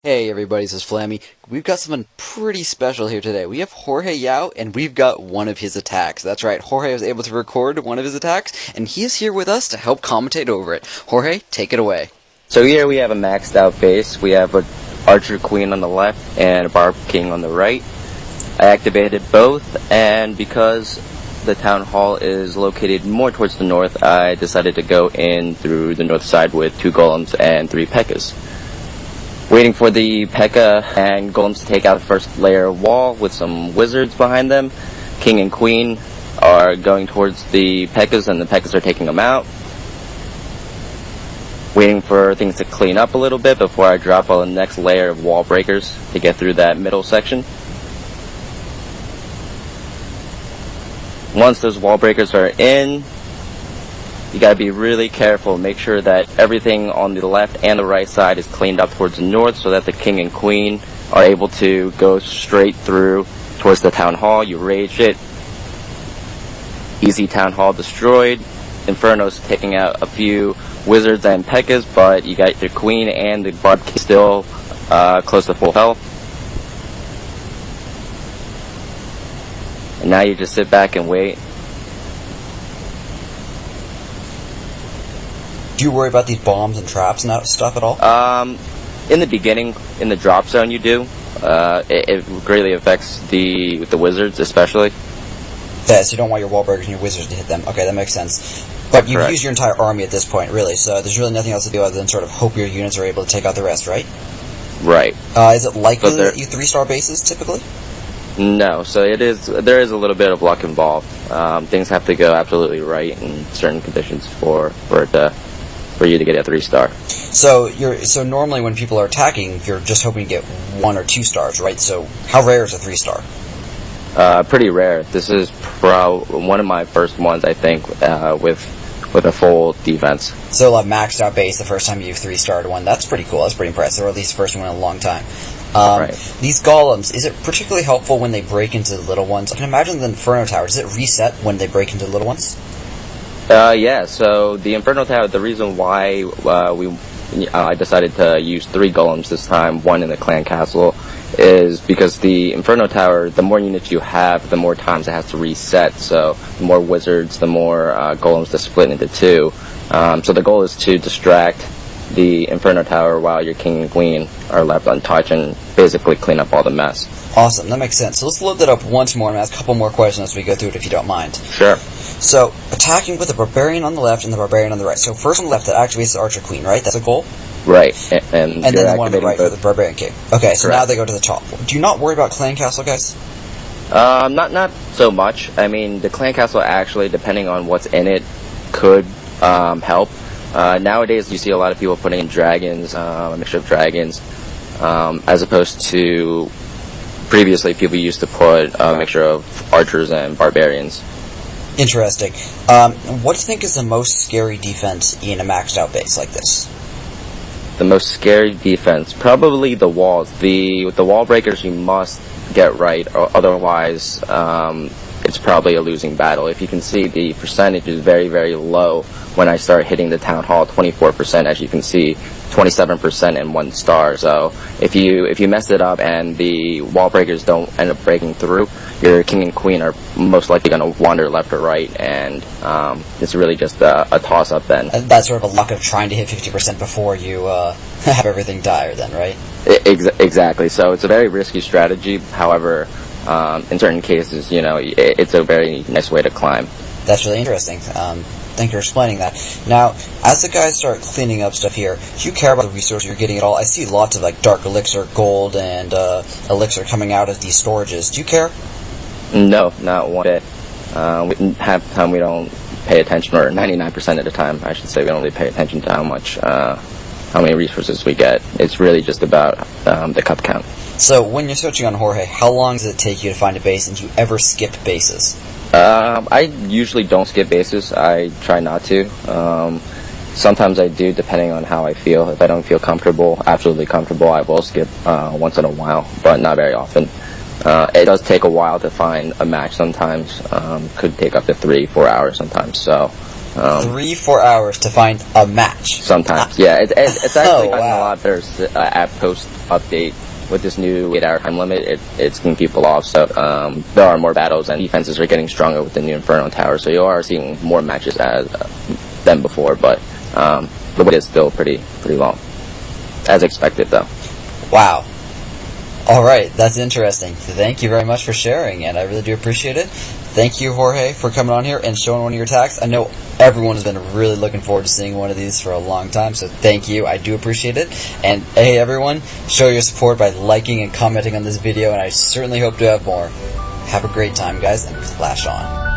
Hey everybody, this is Flammy. We've got something pretty special here today. We have Jorge Yao, and we've got one of his attacks. That's right, Jorge was able to record one of his attacks, and he is here with us to help commentate over it. Jorge, take it away. So here we have a maxed out base. We have an Archer Queen on the left and a Barb King on the right. I activated both, and because the town hall is located more towards the north, I decided to go in through the north side with 2 golems and 3 P.E.K.K.A.s. Waiting for the P.E.K.K.A. and golems to take out the first layer of wall with some wizards behind them. King and Queen are going towards the P.E.K.K.A.s, and the P.E.K.K.A.s are taking them out. Waiting for things to clean up a little bit before I drop on the next layer of wall breakers to get through that middle section. Once those wall breakers are in, you gotta be really careful. Make sure that everything on the left and the right side is cleaned up towards the north so that the king and queen are able to go straight through towards the town hall. You rage it. Easy town hall destroyed. Inferno's taking out a few wizards and P.E.K.K.A.s, but you got your queen and the Barb King still close to full health. And now you just sit back and wait. Do you worry about these bombs and traps and that stuff at all? In the beginning, in the drop zone you do. It greatly affects the wizards especially. Yeah, so you don't want your wall breakers and your wizards to hit them. Okay, that makes sense. But you've used your entire army at this point, really, so there's really nothing else to do other than sort of hope your units are able to take out the rest, right? Right. Is it likely that you 3-star bases, typically? No, so there is a little bit of luck involved. Things have to go absolutely right in certain conditions for you to get a 3-star. So normally when people are attacking, you're just hoping to get 1 or 2 stars, right? So how rare is a 3-star? Pretty rare. This is one of my first ones, I think, with a full defense. So a maxed out base the first time you've 3-starred one. That's pretty cool. That's pretty impressive, or at least the first one in a long time. Right. These golems, is it particularly helpful when they break into the little ones? I can imagine the Inferno Tower, does it reset when they break into the little ones? Yeah, so the Inferno Tower, the reason why I decided to use 3 golems this time, 1 in the clan castle, is because the Inferno Tower, the more units you have, the more times it has to reset. So the more wizards, the more golems to split into 2. So the goal is to distract the Inferno Tower while your king and queen are left untouched and basically clean up all the mess. Awesome, that makes sense. So let's load that up once more and ask a couple more questions as we go through it, if you don't mind. Sure. So, attacking with the Barbarian on the left and the Barbarian on the right. So first on the left, that activates the Archer Queen, right? That's a goal? Right. And then the one on the right for the Barbarian King. Okay, so Correct. now they go to the top. Do you not worry about Clan Castle, guys? Not so much. I mean, the clan castle actually, depending on what's in it, could help. Nowadays, you see a lot of people putting in dragons, a mixture of dragons, as opposed to previously people used to put a mixture of archers and barbarians. Interesting. What do you think is the most scary defense in a maxed out base like this? The most scary defense, probably the walls. The wall breakers you must get right, or otherwise it's probably a losing battle. If you can see, the percentage is very, very low when I start hitting the town hall. 24%, as you can see, 27% and 1 star. So if you mess it up and the wall breakers don't end up breaking through, your king and queen are most likely going to wander left or right, and it's really just a toss-up then. That's sort of a luck of trying to hit 50% before you have everything dire then, right? Exactly. So it's a very risky strategy. However, in certain cases, it's a very nice way to climb. That's really interesting. Thank you for explaining that. Now, as the guys start cleaning up stuff here, do you care about the resources you're getting at all? I see lots of dark elixir, gold, and elixir coming out of these storages. Do you care? No, not one bit. Half the time we don't pay attention, or 99% of the time, I should say, we don't really pay attention to how many resources we get. It's really just about the cup count. So, when you're searching on Jorge, how long does it take you to find a base, and do you ever skip bases? I usually don't skip bases. I try not to. Sometimes I do, depending on how I feel. If I don't feel comfortable, absolutely comfortable, I will skip once in a while, but not very often. It does take a while to find a match sometimes. Could take up to 3-4 hours sometimes. So 3-4 hours to find a match. Sometimes, yeah. It's actually gotten wow. a lot better at post-update. With this new 8-hour time limit, it's going people off, so there are more battles, and defenses are getting stronger with the new Inferno Tower, so you are seeing more matches than before, but the wait is still pretty long. As expected, though. Wow. Alright, that's interesting. Thank you very much for sharing, and I really do appreciate it. Thank you, Jorge, for coming on here and showing one of your attacks. I know everyone has been really looking forward to seeing one of these for a long time, so thank you. I do appreciate it. And hey, everyone, show your support by liking and commenting on this video, and I certainly hope to have more. Have a great time, guys, and clash on.